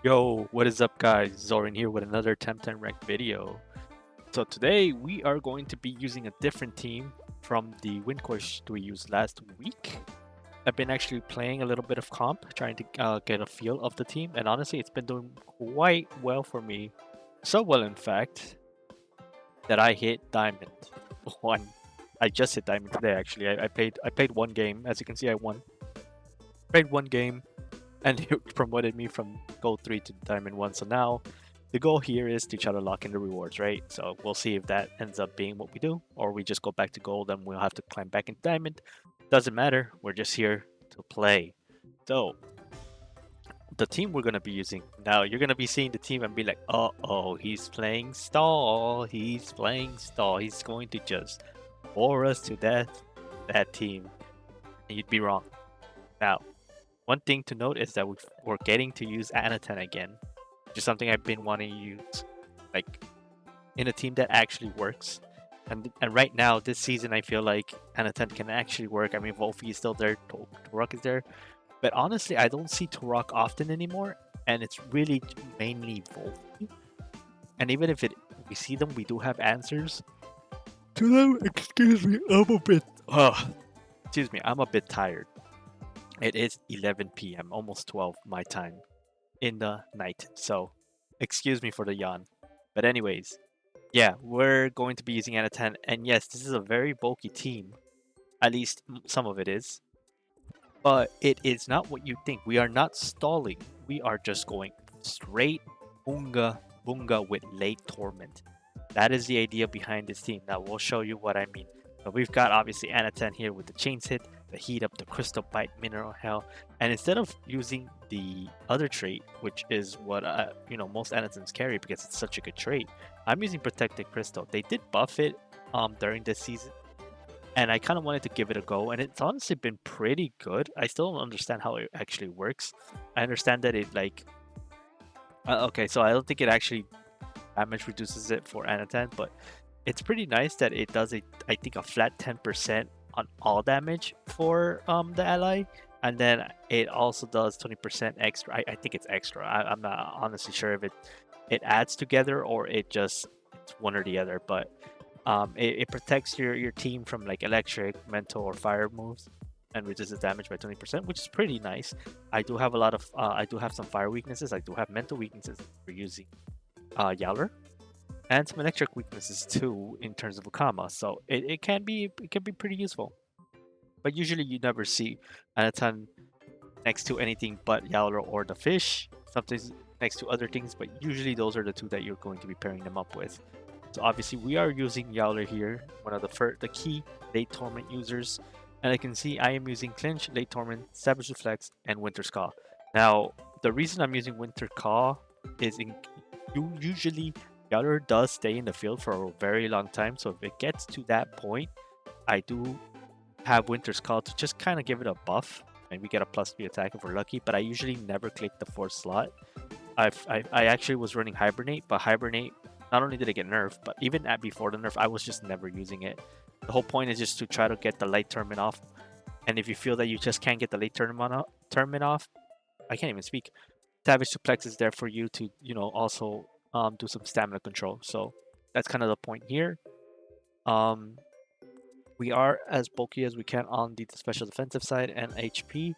Yo, what is up guys? Zoran here with another TemTem Ranked video. So today we are going to be using a different team from the win course we used last week. I've been actually playing a little bit of comp, trying to get a feel of the team, and honestly it's been doing quite well for me. So well in fact, that I hit Diamond 1. I just hit Diamond today actually. I played one game. As you can see I won. Played one game and it promoted me from gold 3 to diamond 1. So now the goal here is to try to lock in the rewards, right? So we'll see if that ends up being what we do, or we just go back to gold and we'll have to climb back into diamond. Doesn't matter, we're just here to play. So the team we're going to be using, now you're going to be seeing the team and be like, oh, he's playing stall, he's going to just bore us to death, that team. And you'd be wrong. Now, one thing to note is that we're getting to use Anaten again, which is something I've been wanting to use, like in a team that actually works. And right now, this season, I feel like Anaten can actually work. I mean, Wolfie is still there, Turok is there, but honestly, I don't see Turok often anymore, and it's really mainly Wolfie. And even if we see them, we do have answers to them. Excuse me, I'm a bit tired. It is 11 p.m., almost 12 my time in the night. So, excuse me for the yawn. But anyways, yeah, we're going to be using Anaten. And yes, this is a very bulky team. At least some of it is. But it is not what you think. We are not stalling. We are just going straight Bunga with late Torment. That is the idea behind this team. Now, we'll show you what I mean. But we've got obviously Anaten here with the Chains Hit, the Heat Up, the Crystal Bite, Mineral Hell, and instead of using the other trait, which is what most Anatens carry because it's such a good trait, I'm using Protected Crystal. They did buff it during this season, and I kind of wanted to give it a go, and it's honestly been pretty good. I still don't understand how it actually works. I understand that it okay, so I don't think it actually damage reduces it for Anaten, but it's pretty nice that it does I think a flat 10% on all damage for the ally, and then it also does 20% extra. I think it's extra. I'm not honestly sure if it adds together or it's one or the other, but it protects your team from like electric, mental, or fire moves and reduces damage by 20%, which is pretty nice. I do have some fire weaknesses. I do have mental weaknesses for using Yowler, and some electric weaknesses too in terms of Ukama, so it can be pretty useful. But usually you never see Anaten next to anything but Yowler or the fish, sometimes next to other things, but usually those are the two that you're going to be pairing them up with. So obviously we are using Yowler here, one of the key late Torment users, and I can see I am using Clinch, late Torment, Savage Reflex, and Winter's Call. Now the reason I'm using Winter Call is usually Yowler does stay in the field for a very long time, so if it gets to that point, I do have Winter's Call to just kind of give it a buff, and we get a +3 attack if we're lucky, but I usually never click the 4th slot. I actually was running Hibernate, but Hibernate, not only did it get nerfed, but even before the nerf, I was just never using it. The whole point is just to try to get the late tournament off, and if you feel that you just can't get the late tournament off, I can't even speak. Savage Suplex is there for you to, also do some stamina control. So that's kind of the point here. We are as bulky as we can on the special defensive side and HP,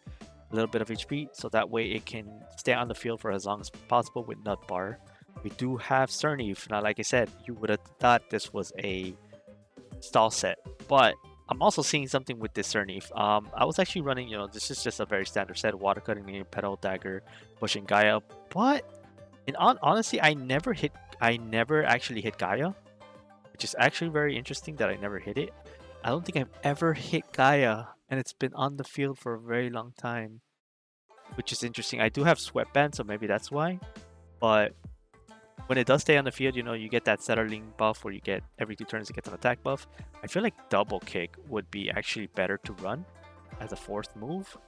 a little bit of HP, so that way it can stay on the field for as long as possible with Nut Bar. We do have Cernif. Now, like I said, you would have thought this was a stall set, but I'm also seeing something with this Cernif. I was actually running, this is just a very standard set: Water Cutting, Petal, Dagger, Pushing Gaia, but honestly, I never actually hit Gaia, which is actually very interesting that I never hit it. I don't think I've ever hit Gaia, and it's been on the field for a very long time, which is interesting. I do have Sweatband, so maybe that's why, but when it does stay on the field, you get that settling buff where you get every 2 turns it gets an attack buff. I feel like Double Kick would be actually better to run as a 4th move,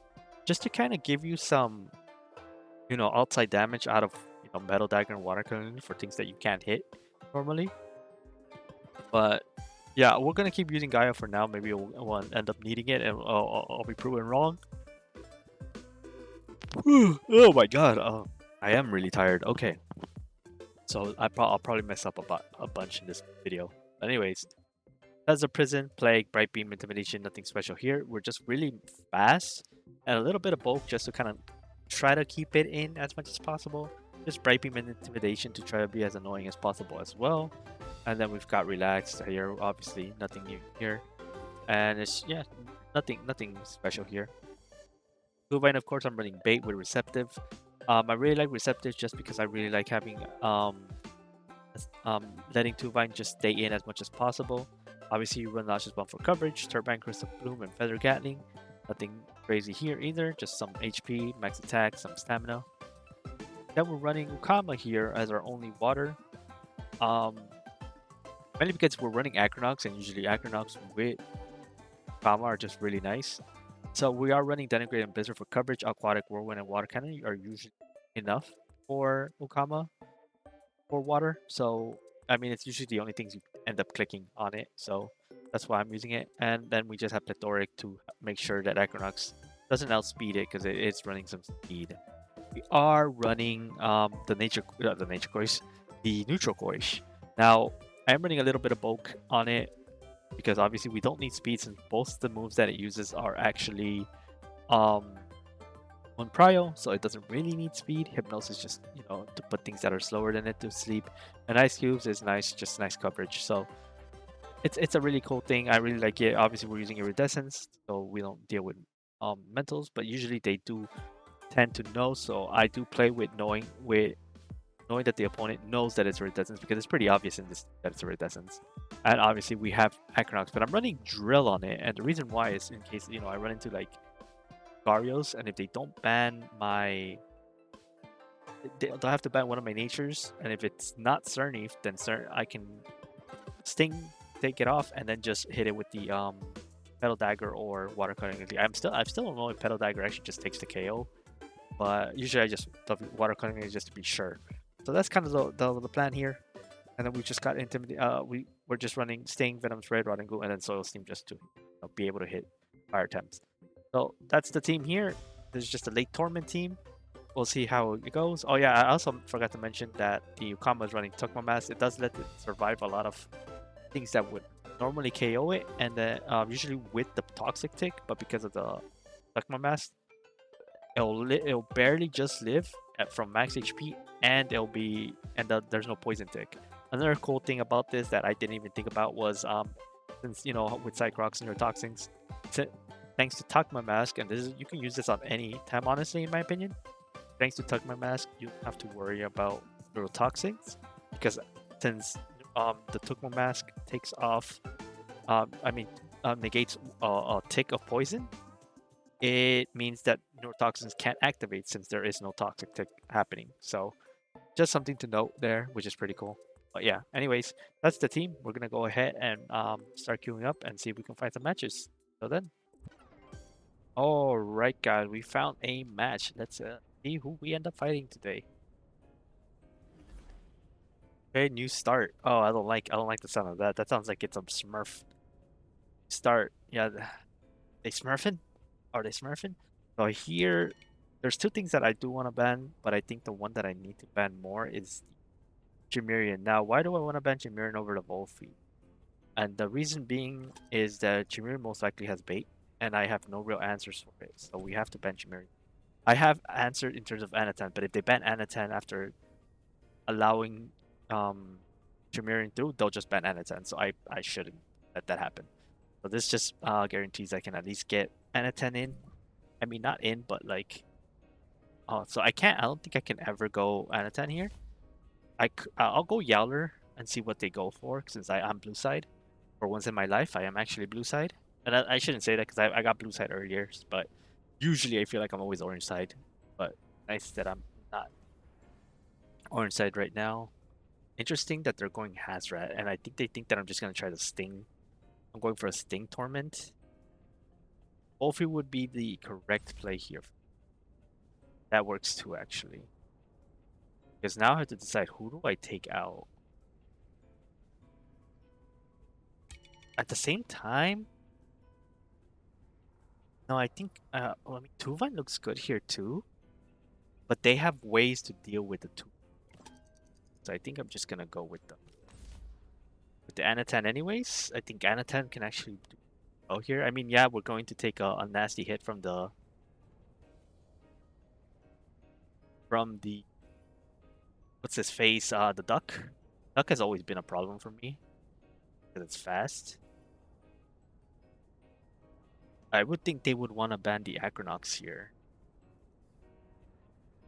just to kind of give you some, outside damage out of Metal Dagger and Water Cutting for things that you can't hit normally. But yeah, we're gonna keep using Gaia for now. Maybe we'll end up needing it, and I'll be proven wrong. Oh my god! I am really tired. Okay, so I'll probably mess up a bunch in this video. But anyways, that's a prison, plague, bright beam, intimidation. Nothing special here. We're just really fast and a little bit of bulk just to kind of try to keep it in as much as possible. Just bright beam and intimidation to try to be as annoying as possible as well. And then we've got relaxed here. Obviously, nothing new here, and it's yeah, nothing special here. Bovine, of course, I'm running bait with receptive. I really like receptive just because I really like having letting Tuvine just stay in as much as possible. Obviously, you run Lashes Bomb for coverage, Turbine, Crystal Bloom, and Feather Gatling. Nothing crazy here either, just some HP, max attack, some stamina. Then we're running Ukama here as our only water. Mainly because we're running Acronox, and usually Acronox with Ukama are just really nice. So we are running Denigrate and Blizzard for coverage. Aquatic, Whirlwind, and Water Cannon are usually enough for Ukama for water. So I mean, it's usually the only things you end up clicking on it. So that's why I'm using it. And then we just have Plethoric to make sure that Equinox doesn't outspeed it because it is running some speed. We are running the nature course, the neutral course. Now I am running a little bit of bulk on it because obviously we don't need speed since both the moves that it uses are actually on prio, so it doesn't really need speed. Hypnosis just, to put things that are slower than it to sleep. And Ice Cubes is nice, just nice coverage. So it's a really cool thing. I really like it. Obviously, we're using Iridescence, so we don't deal with mentals, but usually they do tend to know. So I do play with knowing that the opponent knows that it's Iridescence because it's pretty obvious in this that it's Iridescence. And obviously we have Equinox, but I'm running Drill on it, and the reason why is in case I run into like Garios, and if they don't ban they'll have to ban one of my natures, and if it's not Cernif, then I can Sting, take it off, and then just hit it with the Petal Dagger or Water Cutting. I still don't know if Petal Dagger actually just takes the KO, but usually I just Water Cutting just to be sure. So that's kind of the plan here. And then we just got we're just running Sting, Venom's Red, Rod and Goo, and then Soil Steam just to be able to hit fire attempts. So that's the team here. This is just a late Torment team. We'll see how it goes. Oh yeah, I also forgot to mention that the Ukama is running Tukma Mask. It does let it survive a lot of things that would normally KO it, and then usually with the Toxic Tick, but because of the Tukma Mask, it'll barely just live from max HP, and there's no Poison Tick. Another cool thing about this that I didn't even think about was since with Cycrocs and your Toxins, thanks to Tukma Mask, and you can use this on any time, honestly, in my opinion. Thanks to Tukma Mask, you don't have to worry about neurotoxins because since the Tukma Mask takes off, negates a tick of poison, it means that neurotoxins can't activate since there is no toxic tick happening. So just something to note there, which is pretty cool. But yeah, anyways, that's the team. We're gonna go ahead and start queuing up and see if we can find some matches. So then. All right, guys, we found a match. Let's see who we end up fighting today. Okay, new start. Oh, I don't like the sound of that. That sounds like it's a Smurf start. Yeah, they smurfing? Are they smurfing? So here, there's two things that I do want to ban, but I think the one that I need to ban more is Chimerian. Now, why do I want to ban Chimerian over the Volphy? And the reason being is that Chimerian most likely has bait, and I have no real answers for it. So we have to ban Chimerian. I have answered in terms of Anatan, but if they ban Anatan after allowing Chimerian through, they'll just ban Anatan. So I shouldn't let that happen. So this just guarantees I can at least get Anatan in. I mean, not in, but like... so I don't think I can ever go Anatan here. I'll go Yowler and see what they go for, since I'm blue side. For once in my life, I am actually blue side. And I shouldn't say that because I got blue side earlier, but usually I feel like I'm always orange side. But nice that I'm not orange side right now. Interesting that they're going Hazrat, and I think they think that I'm just going to try to Sting. I'm going for a Sting Torment. Wolfie would be the correct play here. That works too, actually. Because now I have to decide who do I take out. At the same time, no, I think Tuvine looks good here too. But they have ways to deal with the two. So I think I'm just gonna go with the Anatan anyways. I think Anatan can actually do well here. I mean, yeah, we're going to take a nasty hit from the what's his face? The duck. Duck has always been a problem for me because it's fast. I would think they would want to ban the Acronox here.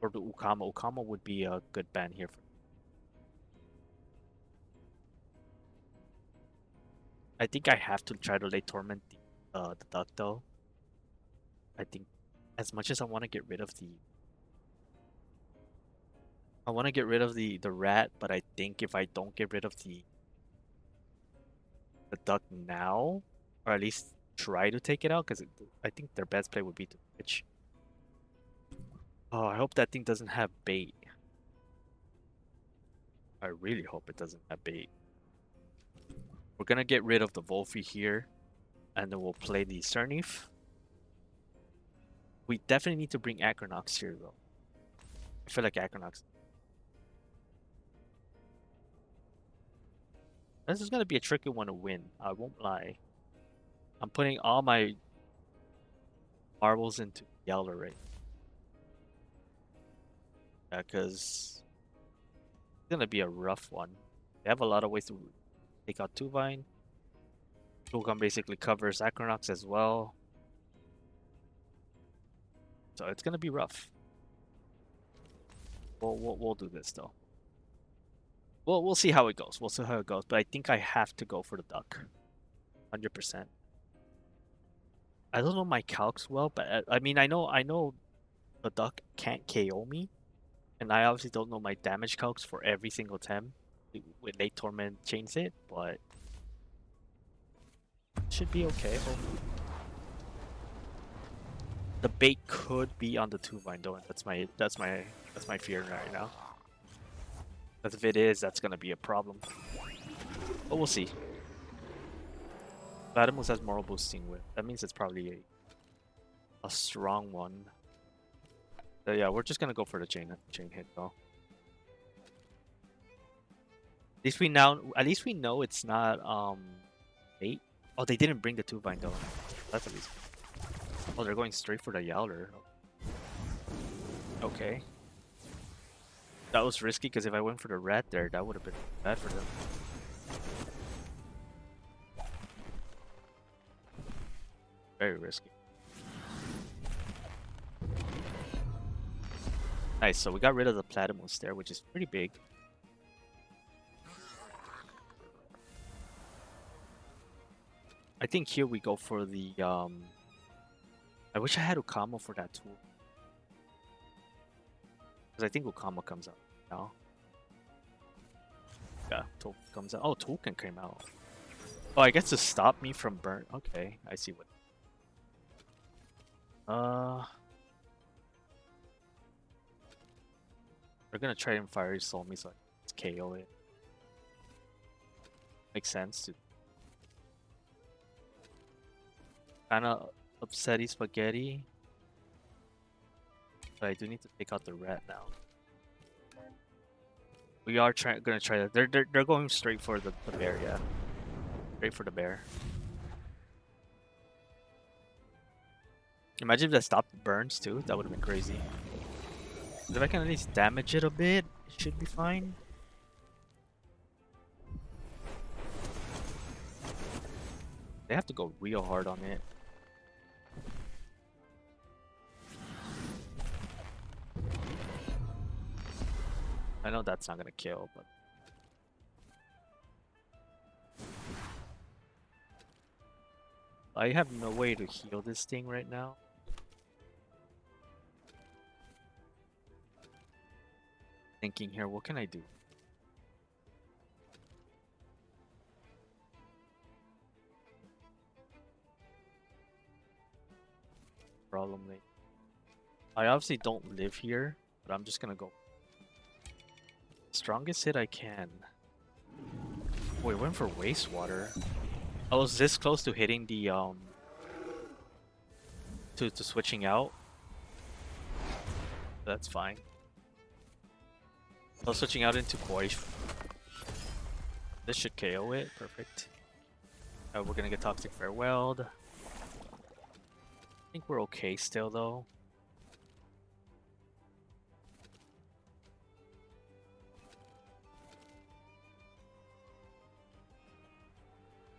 Or the Ukama. Ukama would be a good ban here. I think I have to try to lay Torment the duck though. I think as much as I want to get rid of the rat, but I think if I don't get rid of the duck now, or at least try to take it out, because I think their best play would be to pitch. Oh, I hope that thing doesn't have bait. I really hope it doesn't have bait. We're gonna get rid of the Wolfie here, and then we'll play the Cernif. We definitely need to bring Acronox here, though. I feel like Acronox. This is gonna be a tricky one to win. I won't lie. I'm putting all my marbles into Yeller right now. Yeah, because it's gonna be a rough one. They have a lot of ways to take out Tuvine. Tulkan basically covers Acronox as well. So it's gonna be rough. We'll do this though. We'll see how it goes. We'll see how it goes. But I think I have to go for the duck. 100%. I don't know my calcs well, but I mean I know the duck can't KO me. And I obviously don't know my damage calcs for every single tem with late Torment chains it, but it should be okay, hopefully. The bait could be on the Tuvine though, and that's my fear right now. Because if it is, that's gonna be a problem. But we'll see. Latimus has moral boosting with. That means it's probably a strong one. So yeah, we're just gonna go for the chain hit though. At least we know it's not bait. Oh, they didn't bring the Tuvine though. That's at least. Oh, they're going straight for the Yowler. Okay. That was risky because if I went for the rat there, that would have been bad for them. Very risky. Nice, so we got rid of the Platymus there, which is pretty big. I think here we go for the I wish I had Ukama for that tool. Because I think Ukama comes out now. Yeah, Tool comes out. Oh, Toolkin came out. Oh, I guess to stop me from burn. Okay, I see what. They're gonna try and Fiery Soul me so I can KO it. Makes sense to. Kinda upsetty spaghetti. But I do need to take out the rat now. We are gonna try that. They're going straight for the bear, yeah. Straight for the bear. Imagine if that stopped the burns too. That would have been crazy. If I can at least damage it a bit, it should be fine. They have to go real hard on it. I know that's not gonna kill, but I have no way to heal this thing right now. Thinking here, what can I do? Problem. I obviously don't live here, but I'm just gonna go strongest hit I can. Wait, went for wastewater. I was this close to hitting the to switching out. That's fine. So switching out into Koi. This should KO it. Perfect. We're gonna get Toxic Farewelled. I think we're okay still though.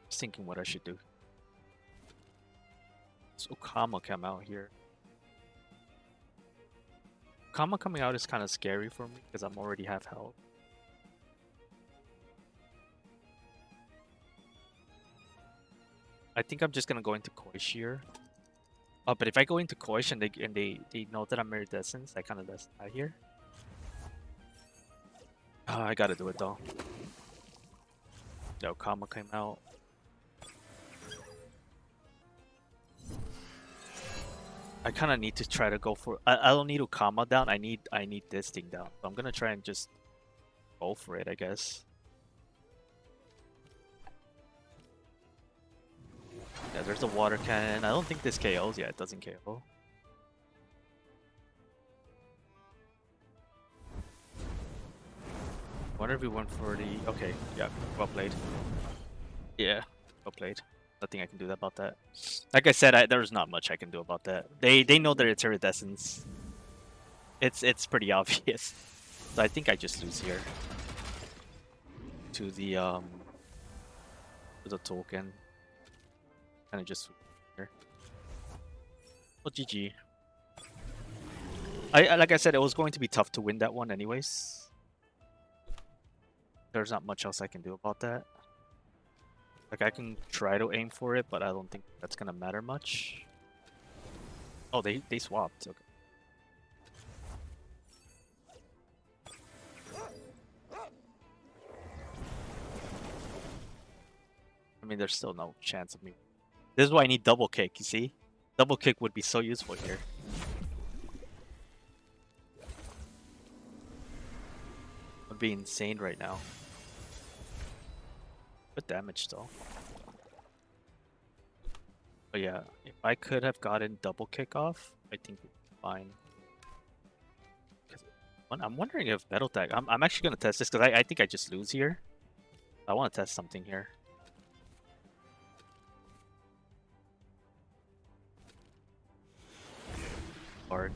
Just thinking what I should do. So Kama come out here. Kama coming out is kind of scary for me because I'm already half health. I think I'm just gonna go into Koish here. Oh, but if I go into Koish and they know that I'm Iridescence, I kind of less die here. Oh, I gotta do it though. Yo, Kama came out. I kind of need to try to go for. I don't need to Kama down. I need this thing down. So I'm gonna try and just go for it, I guess. Yeah, there's a water cannon. I don't think this KOs. Yeah, it doesn't KO. Wonder if we went for the. Okay, yeah, well played. Yeah, well played. Nothing I can do about that. Like I said, there's not much I can do about that. They know that it's Iridescence. It's pretty obvious. So I think I just lose here. To the token. Kind of just here. Well, GG. Like I said, it was going to be tough to win that one anyways. There's not much else I can do about that. Like I can try to aim for it, but I don't think that's gonna matter much. Oh, they swapped. Okay. I mean, there's still no chance of me. This is why I need double kick. You see, double kick would be so useful here. Would be insane right now. Good damage though. But yeah, if I could have gotten double kick off, I think we'd be fine. I'm wondering if Metal Tag. I'm actually gonna test this because I think I just lose here. I want to test something here. Bark.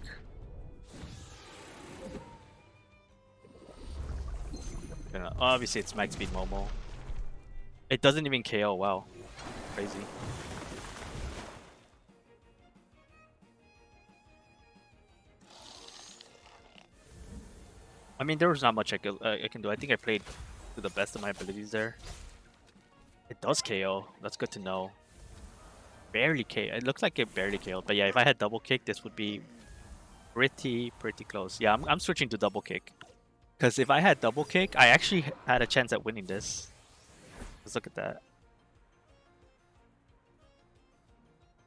Obviously, it's max speed Momo. It doesn't even KO. Wow, crazy. I mean, there was not much I can do. I think I played to the best of my abilities there. It does KO. That's good to know. Barely KO. It looks like it barely KO'd. But yeah, if I had double kick, this would be pretty close. Yeah, I'm switching to double kick. Because if I had double kick, I actually had a chance at winning this. Let's look at that.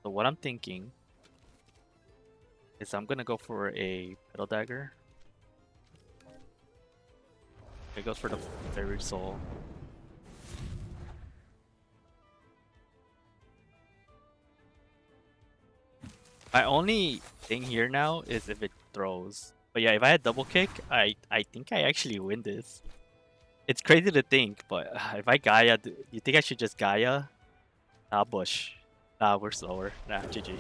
So what I'm thinking is I'm gonna go for a Petal Dagger. It goes for the Fairy Soul. My only thing here now is if it throws. But yeah, if I had double kick, I think I actually win this. It's crazy to think, but if I Gaia, you think I should just Gaia? Nah, Bush. Nah, we're slower. Nah, GG.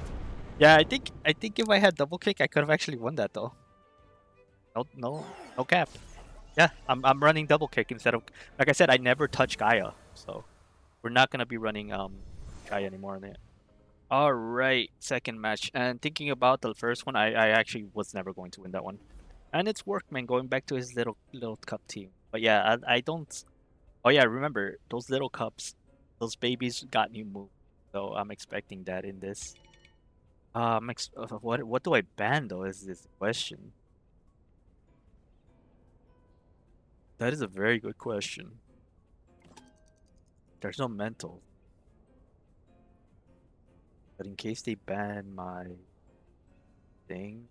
Yeah, I think if I had double kick, I could have actually won that though. No cap. Yeah, I'm running double kick instead of, like I said, I never touch Gaia, so we're not gonna be running Gaia anymore on it. All right, second match, and thinking about the first one, I actually was never going to win that one, and it's Workman going back to his little cup team. But yeah, I don't. Oh yeah, remember those little cups, those babies got new move, so I'm expecting that in this. What do I ban though? Is this question? That is a very good question. There's no mental. But in case they ban my thing,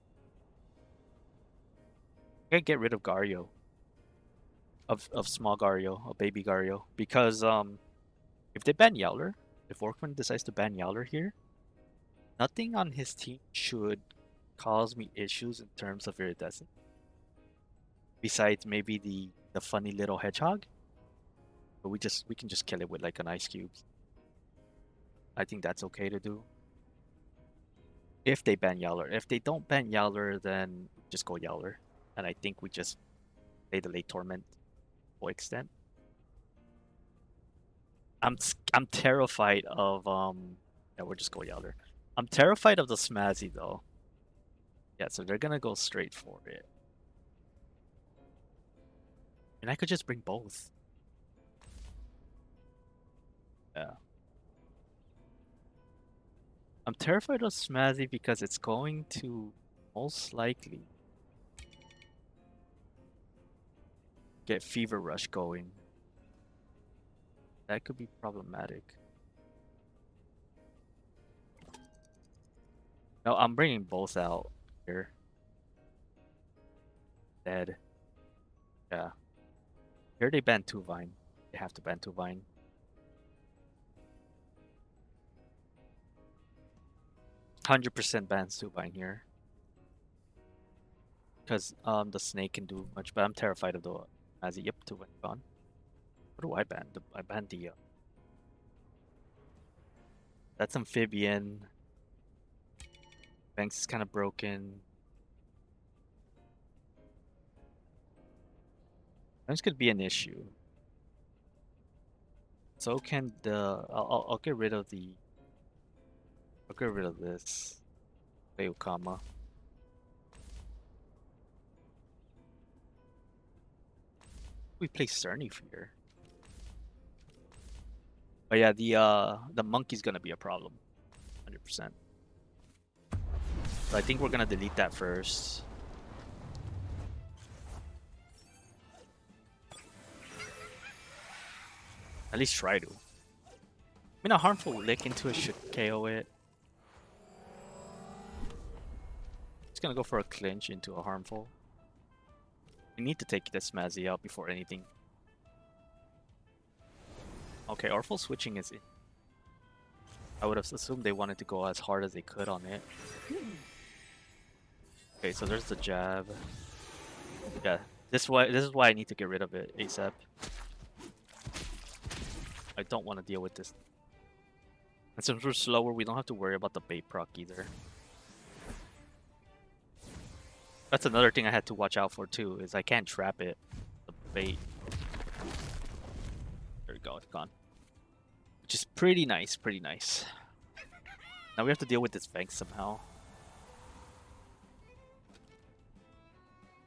I can get rid of Gario. Of small Gario, a baby Gario. Because if they ban Yowler, if Workman decides to ban Yowler here, nothing on his team should cause me issues in terms of Iridescent. Besides maybe the funny little hedgehog, but we can just kill it with like an ice cube. I think that's okay to do. If they ban Yowler. If they don't ban Yowler, then just go Yowler. And I think we just play the late Torment full extent. I'm terrified of yeah, we'll just go Yowler. I'm terrified of the Smazzy though. Yeah, so they're gonna go straight for it. And I could just bring both. Yeah. I'm terrified of Smazzy because it's going to most likely get Fever Rush going. That could be problematic. No, I'm bringing both out here. Dead. Yeah. Here they ban 2 Vine. They have to ban 2 Vine. 100% bans 2 Vine here. Because the snake can do much, but I'm terrified of the Azzy. Yep, 2 Vine gone. What do I ban? I banned the that's Amphibian. Banks is kind of broken. This could be an issue. So can the I'll get rid of the I'll get rid of this. Play Okama. We play Cerny here. But yeah, the monkey's gonna be a problem. 100%. So I think we're gonna delete that first. At least try to. I mean, a harmful lick into it should KO it. It's gonna go for a clinch into a harmful. We need to take this Smazzy out before anything. Okay, Orphle switching is in. I would have assumed they wanted to go as hard as they could on it. Okay, so there's the jab. Yeah, this is why I need to get rid of it ASAP. I don't want to deal with this. And since we're slower, we don't have to worry about the bait proc either. That's another thing I had to watch out for too, is I can't trap it. The bait. There we go, it's gone. Which is pretty nice, pretty nice. Now we have to deal with this bank somehow.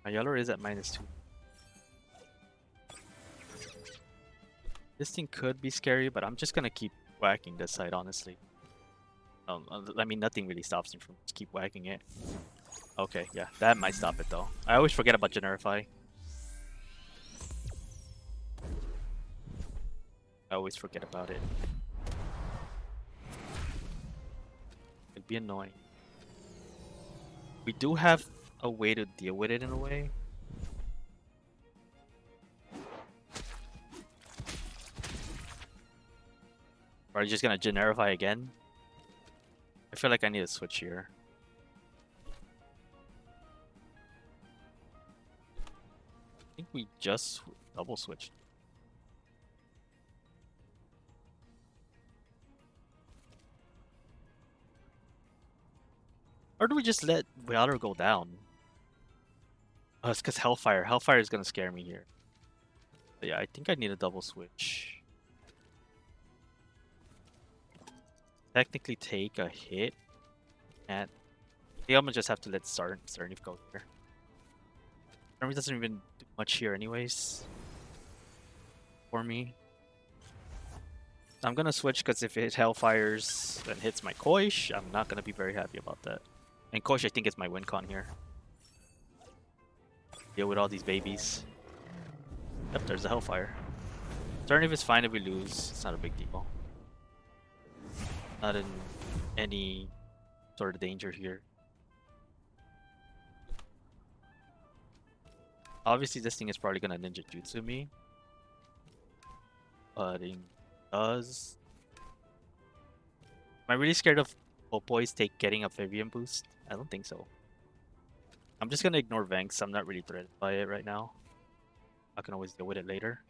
My Yeller is at -2. This thing could be scary, but I'm just gonna keep whacking this side, honestly. I mean, nothing really stops me from just keep whacking it. Okay, yeah, that might stop it though. I always forget about Generify. I always forget about it. It'd be annoying. We do have a way to deal with it in a way. Are you just gonna Generify again? I feel like I need a switch here. I think we just double switched. Or do we just let Valor go down? Oh, it's because Hellfire. Hellfire is gonna scare me here. But yeah, I think I need a double switch. Technically take a hit. And I think I'm gonna just have to let Cerny go here. Cerny doesn't even do much here anyways. For me. I'm gonna switch because if it Hellfires and hits my Koish, I'm not gonna be very happy about that. And Koish I think is my win con here. Deal with all these babies. Yep, there's the Hellfire. Cerny is fine if we lose, it's not a big deal. Not in any sort of danger here. Obviously this thing is probably gonna ninja jutsu me. But it does. Am I really scared of Opoi's getting a Vivian boost? I don't think so. I'm just gonna ignore Vanks. I'm not really threatened by it right now. I can always deal with it later.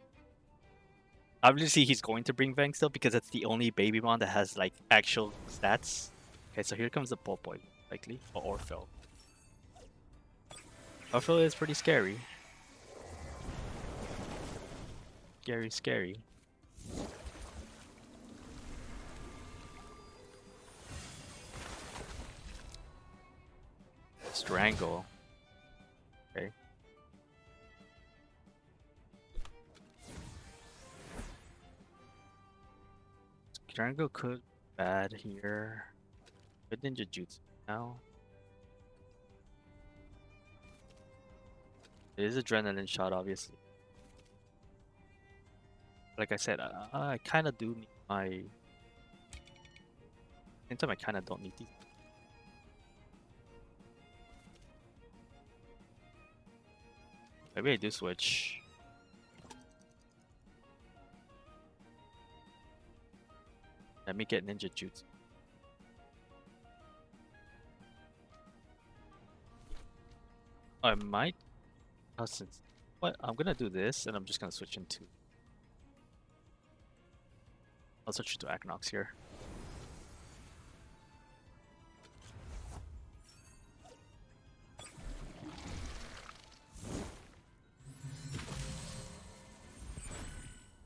Obviously, he's going to bring Vanks though because it's the only baby mon that has like actual stats. Okay, so here comes the Popoy, likely, or Orphle. Orphle is pretty scary. Scary, scary. Strangle. Okay. Strangle could be bad here. Good ninja jutsu now. It is adrenaline shot, obviously. Like I said, I kind of do need my. Same time, I kind of don't need these. Maybe I do switch. Let me get ninja jutsu. I might. Oh, since what I'm gonna do this, and I'm just gonna switch into. I'll switch to Aknox here.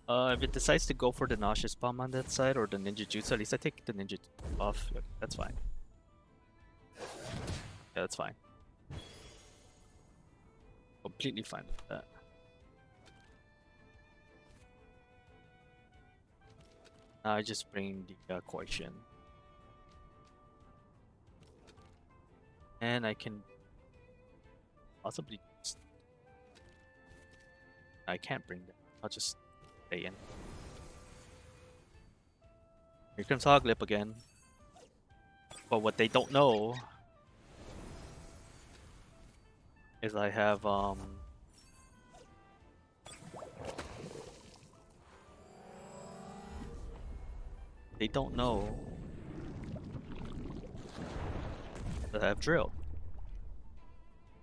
If it decides to go for the nauseous bomb on that side or the ninja jutsu, at least I take the ninja off. Yeah, that's fine. Yeah, that's fine. Completely fine with that. I just bring the Koishin. And I can possibly. I can't bring them. I'll just stay in. Here comes Hoglip again. But what they don't know is I have they don't know that I have drill.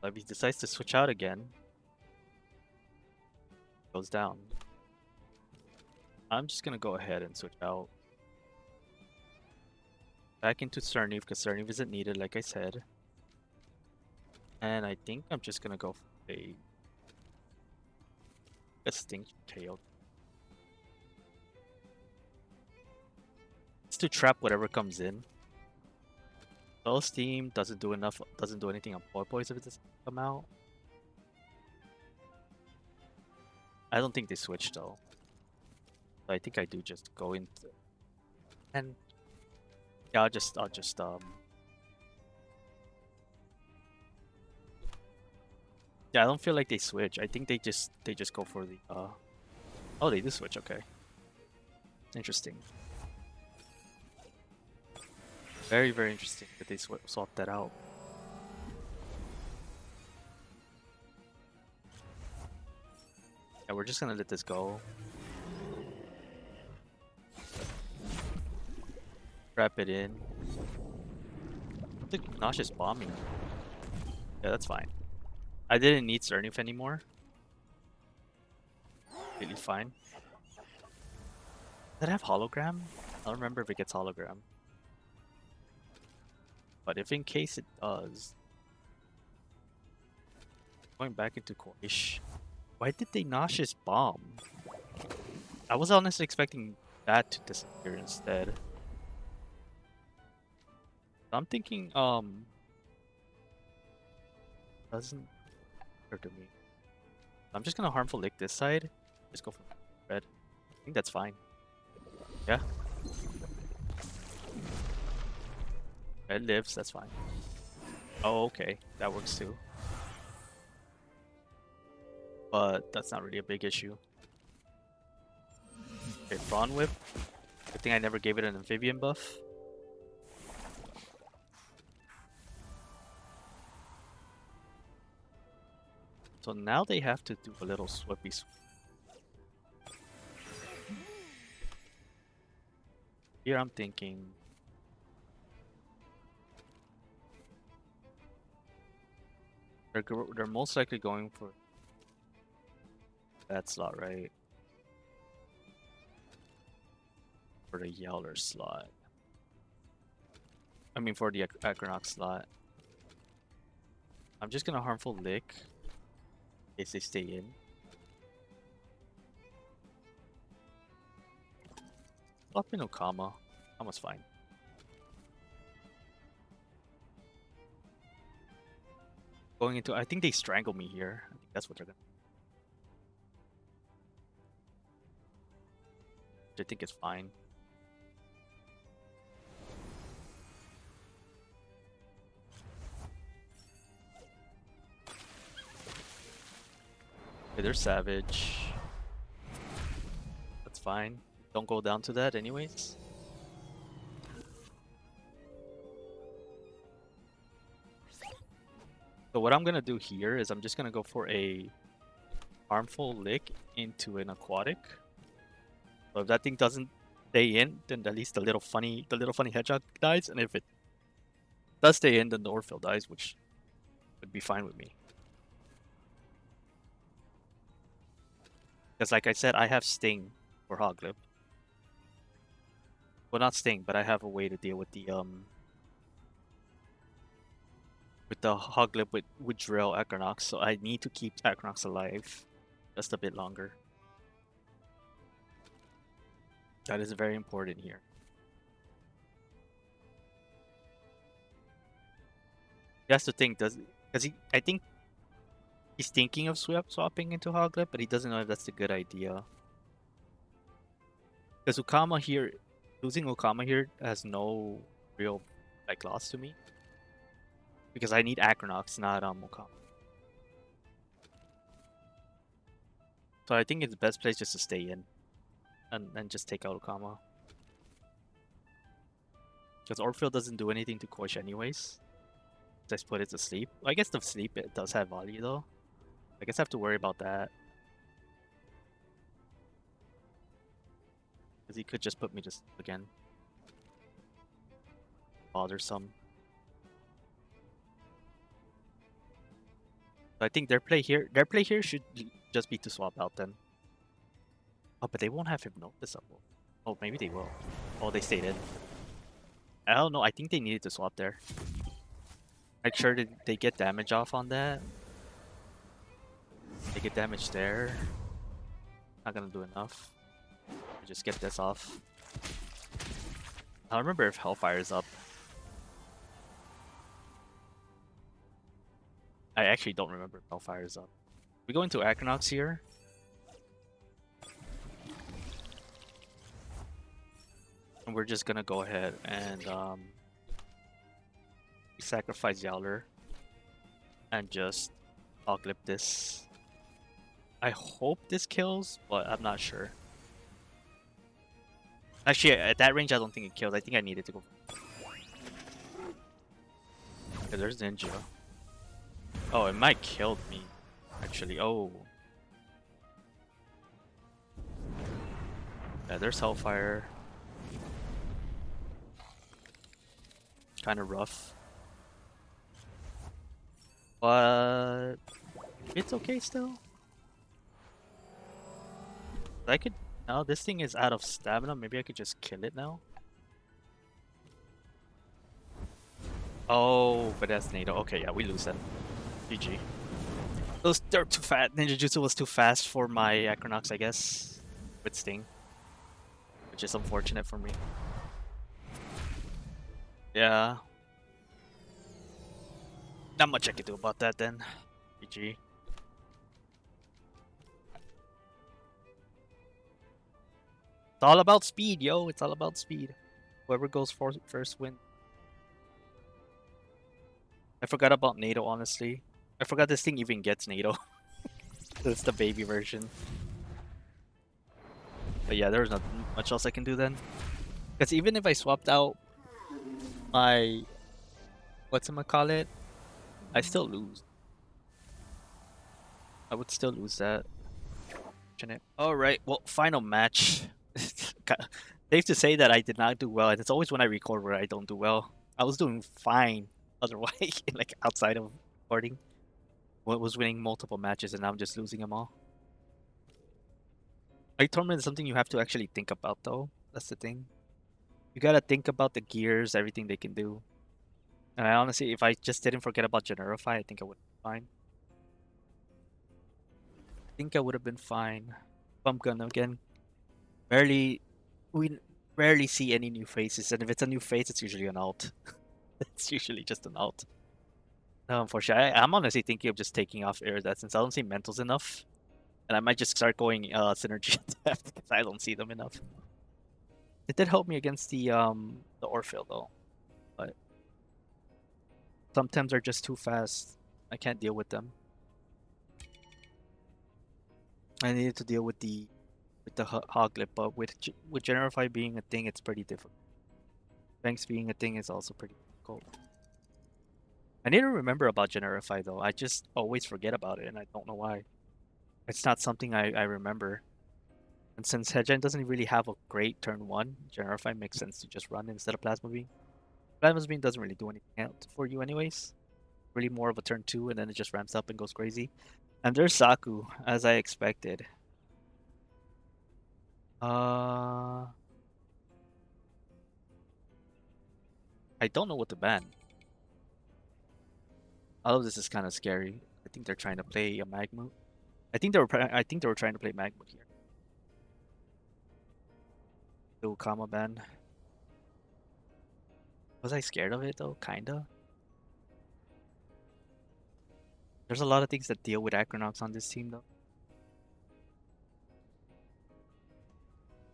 If he decides to switch out again, goes down. I'm just gonna go ahead and switch out. Back into Cerniv because Cerniv isn't needed, like I said. And I think I'm just gonna go for a Extinction KO. It's to trap whatever comes in. Low Steam doesn't do enough, doesn't do anything on Poipoys if it doesn't come out. I don't think they switched though. So I think I do just go into and yeah, I'll just yeah, I don't feel like they switch. I think they just go for the oh, they do switch, okay. Interesting. Very, very interesting that they swapped that out. Yeah, we're just gonna let this go. Wrap it in. The nauseous bombing. Yeah, that's fine. I didn't need Cernif anymore. Really fine. Did it have hologram? I don't remember if it gets hologram. But if in case it does, going back into Koish, why did they nauseous bomb? I was honestly expecting that to disappear instead. I'm thinking, doesn't occur to me. I'm just gonna harmful lick this side. Just go for red. I think that's fine. Yeah. Red lives, that's fine. Oh, okay. That works too. But that's not really a big issue. Okay, Prawn Whip. Good thing I never gave it an amphibian buff. So now they have to do a little swippy swip. Here I'm thinking – They're most likely going for that slot, right? For the Yowler slot. I mean, for the Equinox slot. I'm just gonna harmful lick in case they stay in. Flop in Okama. Okama's fine. Going into, I think they strangle me here. I think that's what they're gonna. I think it's fine. Okay, they're savage. That's fine. Don't go down to that anyways. So what I'm gonna do here is I'm just gonna go for a harmful lick into an aquatic. So if that thing doesn't stay in, then at least the little funny hedgehog dies, and if it does stay in, then the Orpheal dies, which would be fine with me. Because like I said, I have Sting for Hoglip. Well, not Sting, but I have a way to deal with the Hoglip with Drill Equinox, so I need to keep Equinox alive just a bit longer. That is very important here. That's the thing, because I think he's thinking of swapping into Hoglip, but he doesn't know if that's a good idea. Because Ukama here, losing Okama here has no real like loss to me. Because I need Equinox, not Okama. So I think it's the best place just to stay in. And just take out Okama. Because Orpheal doesn't do anything to Koish anyways. Just put it to sleep. I guess the sleep it does have value though. I guess I have to worry about that. Because he could just put me to sleep again. Bothersome. So I think their play here should just be to swap out then. Oh, but they won't have Hypnosis up. Oh, maybe they will. Oh, they stayed in. I don't know. I think they needed to swap there. Make sure that they get damage off on that. They get damage there. Not gonna do enough. Just get this off. I don't remember if Hellfire's up. I actually don't remember if Hellfire's up. We go into Equinox here. And we're just gonna go ahead and sacrifice Yowler and just Hoglip this. I hope this kills, but I'm not sure. Actually, at that range, I don't think it kills. I think I needed to go. Okay, there's Ninja. Oh, it might kill me. Actually, oh. Yeah, there's Hellfire. Kind of rough. But it's okay still. I could. Now this thing is out of stamina. Maybe I could just kill it now. Oh, but that's NATO. Okay, yeah, we lose then. GG. They're too fast. Ninja Jutsu was too fast for my Equinox, I guess. With Sting. Which is unfortunate for me. Yeah. Not much I can do about that then. GG. It's all about speed, yo. It's all about speed. Whoever goes first win. I forgot about NATO, honestly. I forgot this thing even gets NATO. It's the baby version. But yeah, there's not much else I can do then. Because even if I swapped out my... whatchamacallit, I still lose. I would still lose that. Alright, well, final match. Safe to say that I did not do well, and it's always when I record where I don't do well. I was doing fine otherwise, like outside of recording. was winning multiple matches and now I'm just losing them all. Like Torment is something you have to actually think about though. That's the thing. You gotta think about the gears, everything they can do. And I honestly, if I just didn't forget about Generify, I think I would be fine. I think I would have been fine. Pump gun again. Barely, we rarely see any new faces, and if it's a new face, it's usually an alt. It's usually just an alt. No, unfortunately, I'm honestly thinking of just taking off Iridescence. I don't see mentals enough, and I might just start going synergy attack because I don't see them enough. It did help me against the Orpheal though, but sometimes they're just too fast. I can't deal with them. I needed to deal with the Hoglip, but with Generify being a thing, it's pretty difficult. Banks being a thing is also pretty difficult. I need to remember about Generify though. I just always forget about it, and I don't know why. It's not something I remember. And since Hedgen doesn't really have a great turn 1, Generify makes sense to just run instead of Plasma Beam. Plasma Beam doesn't really do anything else for you anyways. Really more of a turn 2, and then it just ramps up and goes crazy. And there's Saku, as I expected. I don't know what to ban. All of this is kind of scary. I think they're trying to play a Magmoot. I think they were trying to play Magmoot here. Do Kama ban. Was I scared of it though? Kinda. There's a lot of things that deal with Acronox on this team though.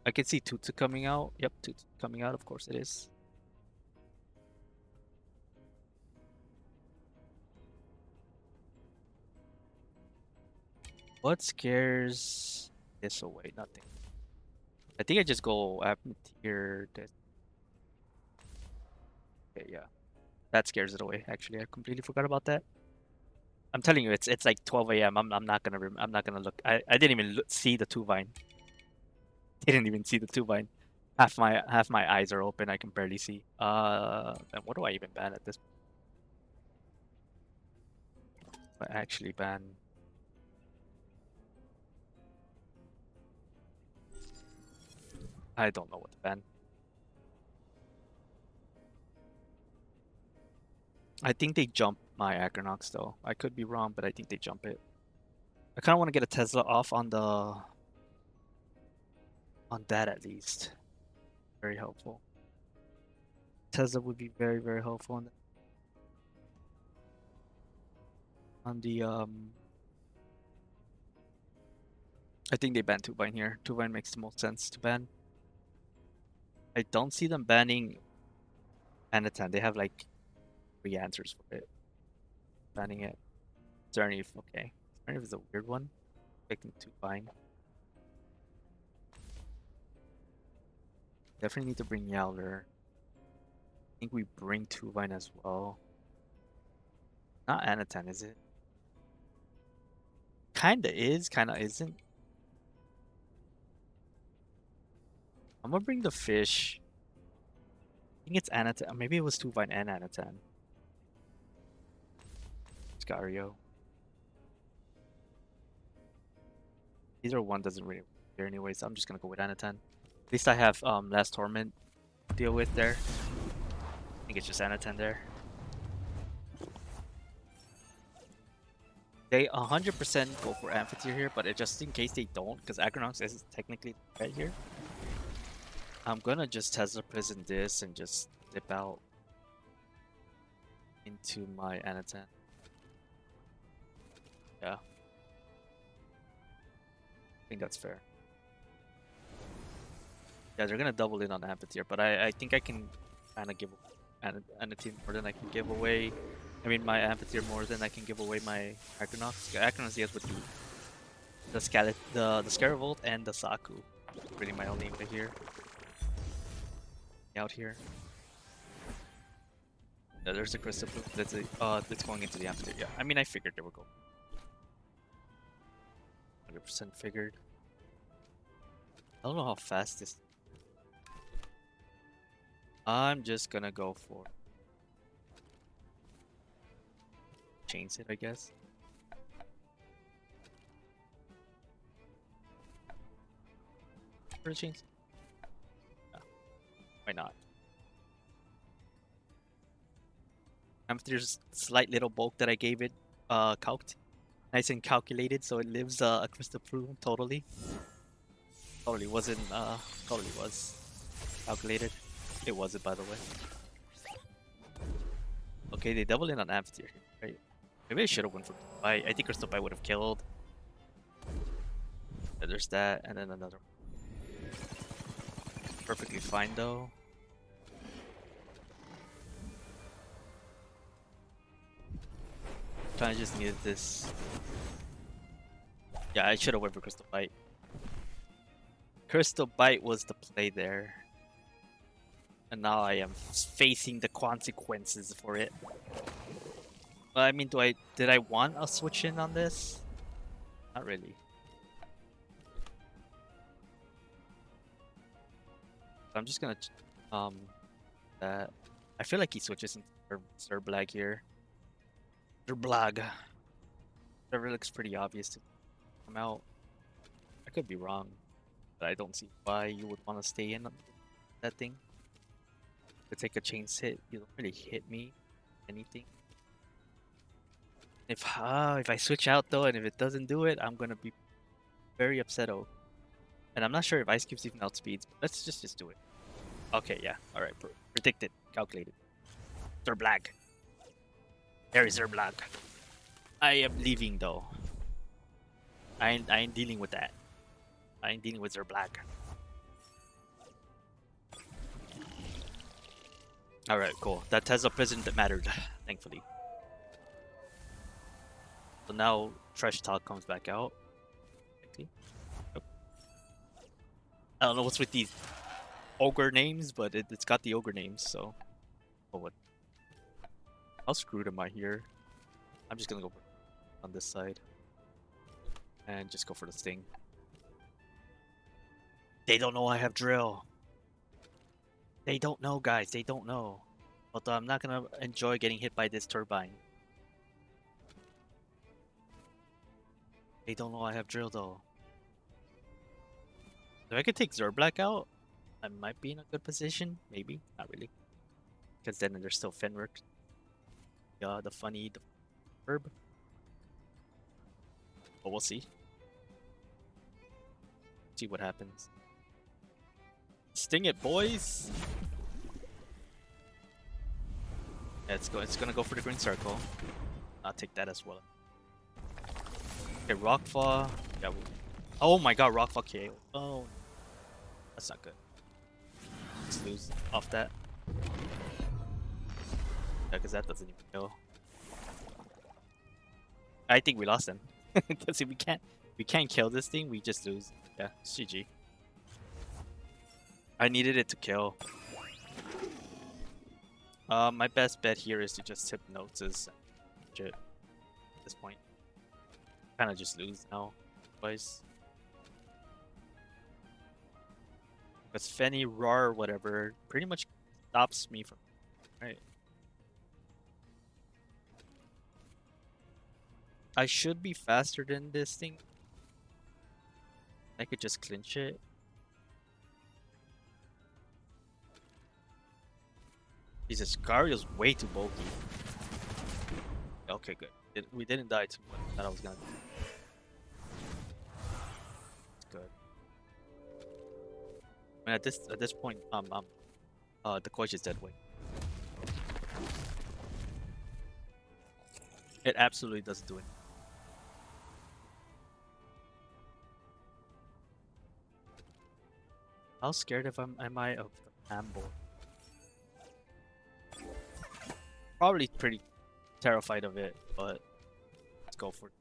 I can see Tutsu coming out. Yep, Tutsu coming out. Of course it is. What scares this away? Nothing. I think I just go Atmosphere. Okay, yeah. That scares it away. Actually, I completely forgot about that. I'm telling you, it's like 12 a.m. I'm not gonna look. I didn't even see the two vine. Didn't even see the two vine. Half my eyes are open. I can barely see. And what do I even ban at this point? I actually ban. I don't know what to ban. I think they jump my Acronox though. I could be wrong, but I think they jump it. I kind of want to get a Tesla off on that at least. Very helpful. Tesla would be very, very helpful on the I think they ban Two-Vine here. Two-Vine makes the most sense to ban. I don't see them banning Anatan. They have like 3 answers for it. Banning it. Zernief, okay. Zernief is a weird one. Expecting Two-Vine. Definitely need to bring Yowler. I think we bring Two-Vine as well. Not Anatan, is it? Kinda is, kinda isn't. I'm gonna bring the fish. I think it's Anatan. Maybe it was Two-Vine and Anatan. Scario. Either one doesn't really care anyway, so I'm just gonna go with Anatan. At least I have last Torment to deal with there. I think it's just Anatan there. They 100% go for Amphitheater here, but just in case they don't, because Agronox is technically right here, I'm gonna just Tesla Prison this and just dip out into my Anatan. Yeah. I think that's fair. Yeah, they're gonna double in on Amphitheater, but I think I can kind of give Anatan more than I can give away. I mean, my Amphitheater more than I can give away my Acronox. Acronox deals with the Scaravolt and the Saku. Really my only way here. Out here. Yeah, there's the Crystal Blue. That's going into the Amphitheater. Yeah, I mean, I figured they would go. 100% figured. I don't know how fast this. I'm just gonna go for chains it, I guess. for the chains? Yeah. Why not? There's slight little bulk that I gave it, calced. Nice and calculated, so it lives a crystal plume totally. Totally wasn't, totally was calculated. It wasn't, by the way. Okay, they double in on Amphitheater, right? Maybe I should have went for Bite. I think Crystal Bite would have killed. Yeah, there's that, and then another. Perfectly fine, though. Kinda just needed this. Yeah, I should have went for Crystal Bite. Crystal Bite was the play there. And now I am facing the consequences for it. But I mean, did I want a switch in on this? Not really. I'm just gonna that. I feel like he switches into Zerblag here. Zerblag. Whatever looks pretty obvious to come out. I could be wrong, but I don't see why you would want to stay in that thing. To take a chains hit, you don't really hit me, anything. If I switch out though, and if it doesn't do it, I'm gonna be very upset-o. And I'm not sure if Ice Cube's even outspeeds, but let's just do it. Okay, yeah, all right, predicted, calculated. Zerblag. There is Zerblag. I am leaving though. I ain't dealing with that. I ain't dealing with Zerblag. Alright, cool. That Tesla present that mattered, thankfully. So now Trash Talk comes back out. Nope. I don't know what's with these ogre names, but it's got the ogre names, so. Oh, what? How screwed am I here? I'm just gonna go on this side. And just go for the sting. They don't know I have drill. They don't know, guys. They don't know. Although I'm not gonna enjoy getting hit by this turbine. They don't know I have drill though. If I could take Zerblag out, I might be in a good position. Maybe. Not really. Because then there's still Fenrir. Yeah, the herb. But we'll see. See what happens. Sting it, boys! Yeah, it's gonna go for the green circle. I'll take that as well. Okay, Rockfall. Yeah. Oh my god, Rockfall KO. Oh, that's not good. Let's lose off that. Yeah, because that doesn't even kill. I think we lost then. Because if we can't kill this thing, we just lose. Yeah, it's GG. I needed it to kill. My best bet here is to just Hypnosis shit at this point. Kinda just lose now, boys. Because Fenny, Roar, whatever, pretty much stops me from. Right. I should be faster than this thing. I could just clinch it. Jesus, Gario's way too bulky. Okay, good. We didn't die too much. I thought I was gonna. Good. I mean, at this point, the coach is dead weight. It absolutely doesn't do it. How scared am I of the Amble? Probably pretty terrified of it, but let's go for it.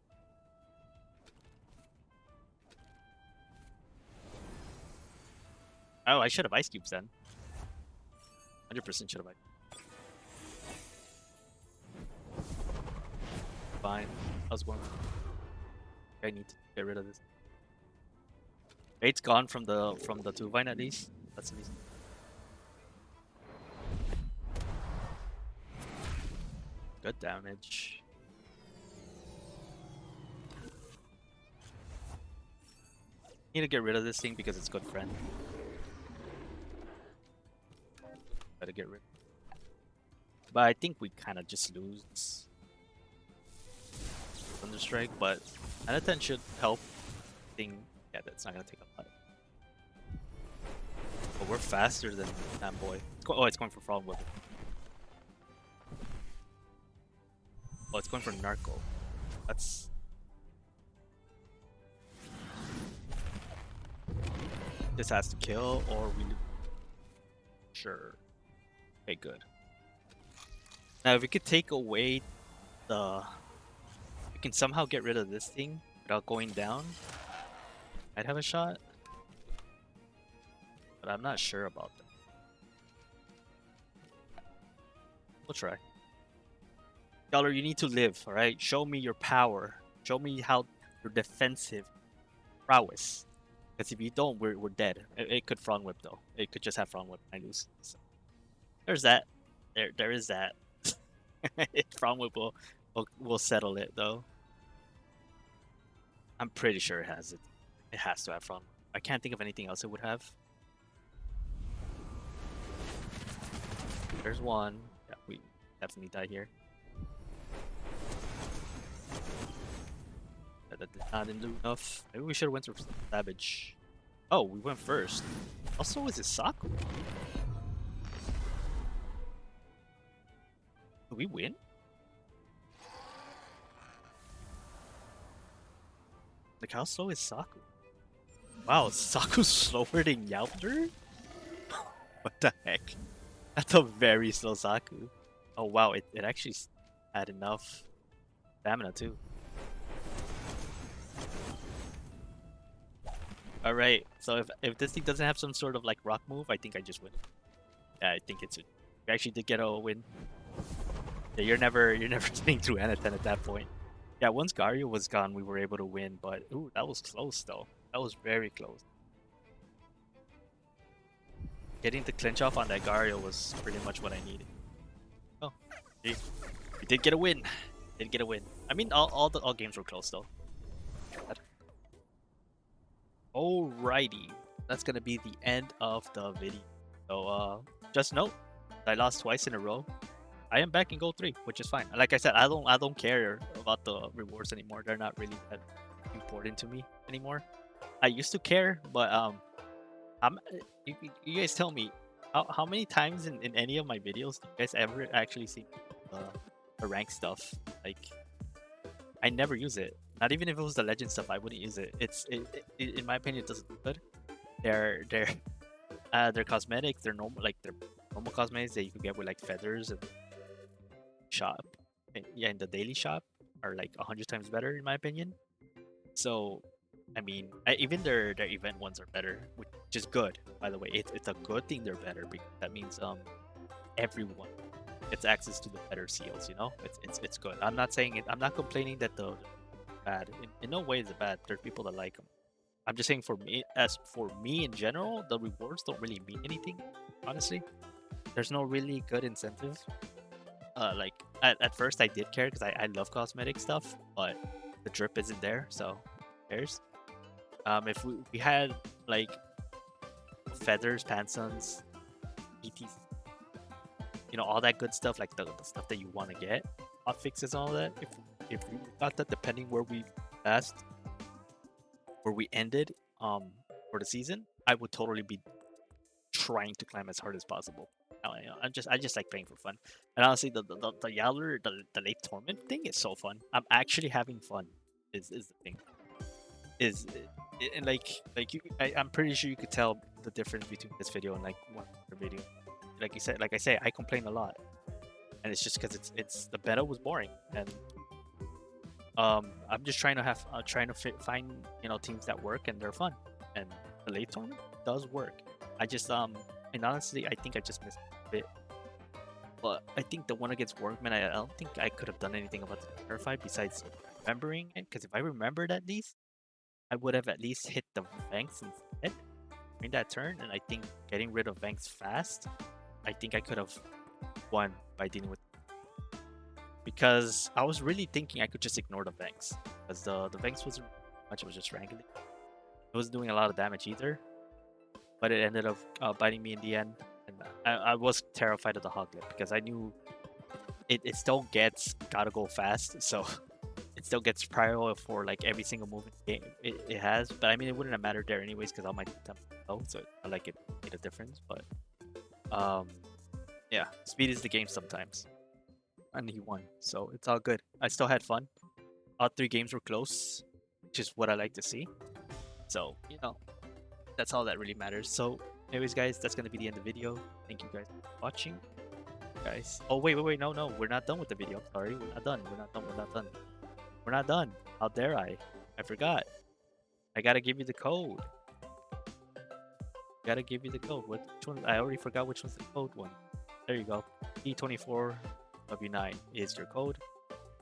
Oh, I should have Ice Cubes then. 100% should have. Fine. I was going. I need to get rid of this. Bait's gone from the Tuvine at least. That's at least. Good damage. Need to get rid of this thing because it's good friend. Gotta get rid. But I think we kind of just lose Thunderstrike, but Anatan should help. Thing, yeah, that's not gonna take a lot. But we're faster than that boy. Oh, it's going for Frog Whip. Oh, it's going for Narco. That's. This has to kill, or we lose. Sure. Okay, good. Now, if we could take away the. We can somehow get rid of this thing without going down. I'd have a shot. But I'm not sure about that. We'll try. Dollar, you need to live, alright? Show me your power. Show me how your defensive prowess. Because if you don't, we're dead. It could Frog Whip though. It could just have Frog Whip and I lose. So, there's that. There is that. Frog Whip will settle it though. I'm pretty sure it has it. It has to have Frog Whip. I can't think of anything else it would have. There's one. Yeah, we definitely die here. That did not do enough. Maybe we should have went for Savage. Oh, we went first. Also, is it Saku? Did we win? Like, how slow is Saku? Wow, Saku's slower than Yowler? What the heck? That's a very slow Saku. Oh wow, it actually had enough stamina too. Alright, so if this thing doesn't have some sort of like rock move, I think I just win. Yeah, I think it's it. We actually did get a win. Yeah, you're never getting through Anatan at that point. Yeah, once Gario was gone, we were able to win, but ooh, that was close though. That was very close. Getting the clinch off on that Gario was pretty much what I needed. Oh, gee. We did get a win. Did get a win. I mean, all games were close though. Alrighty, that's gonna be the end of the video. So just note, I lost twice in a row. I am back in Gold 3, which is fine. Like I said, I don't care about the rewards anymore. They're not really that important to me anymore. I used to care, but you guys tell me how many times in any of my videos do you guys ever actually see the rank stuff? Like, I never use it. Not even if it was the legend stuff, I wouldn't use it. In my opinion, it doesn't look good. They're cosmetics. They're normal, like they're normal cosmetics that you can get with like feathers and shop. Yeah, in the daily shop are like 100 times better in my opinion. So, I mean, even their event ones are better, which is good. By the way, it's a good thing they're better because that means everyone gets access to the better seals. You know, it's good. I'm not saying it. I'm not complaining that the bad. In no way is it bad. There's people that like them. I'm just saying for me in general, the rewards don't really mean anything. Honestly, there's no really good incentive. Like at first I did care because I love cosmetic stuff, but the drip isn't there, so who cares? If we had like feathers, pansons, ETs, you know, all that good stuff, like the stuff that you want to get, hot fixes, and all that. If we got that, depending where we ended for the season, I would totally be trying to climb as hard as possible. I just like playing for fun, and honestly, the Yowler, the late Torment thing is so fun. I'm actually having fun. Is the thing. And I'm pretty sure you could tell the difference between this video and like one other video. Like I say, I complain a lot, and it's just because it's the beta was boring, and I'm just trying to find teams that work and they're fun, and the late tournament does work. I just and honestly, I think I just missed a bit. But I think the one against Workman, I don't think I could have done anything about the Verify besides remembering it. Because if I remembered at least, I would have at least hit the Vanks instead during that turn. And I think getting rid of Vanks fast, I think I could have won by dealing with. Because I was really thinking I could just ignore the Vanks. Because the Vanks wasn't much, it was just wrangling. It wasn't doing a lot of damage either, but it ended up biting me in the end. And I was terrified of the Hoglet because I knew it still gets gotta go fast, so it still gets prior for like every single move in the game it has. But I mean, it wouldn't have mattered there anyways because all my attempts were low, so I like it made a difference. But yeah, speed is the game sometimes, and he won, so it's all good. I still had fun. All 3 games were close, which is what I like to see. So that's all that really matters. So, anyways, guys, that's gonna be the end of the video. Thank you guys for watching, guys. Oh wait, no, we're not done with the video. Sorry, we're not done. We're not done. We're not done. We're not done. How dare I? I forgot. I gotta give you the code. Gotta give you the code. Which one? I already forgot which one's the code one. There you go. E24W9 is your code.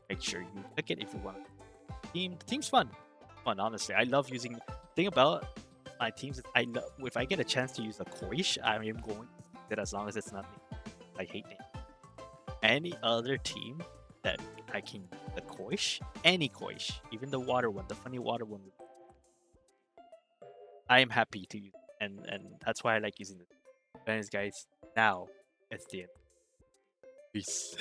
Make sure you click it if you want. The team's fun. Fun, honestly. I love using. The thing about my teams is I love if I get a chance to use a Koish, I am going to use it as long as it's not me. I hate name. Any other team that I can the Koish, any Koish, even the water one, the funny water one, I am happy to use, and that's why I like using it. Anyways, guys, now it's the end. Peace.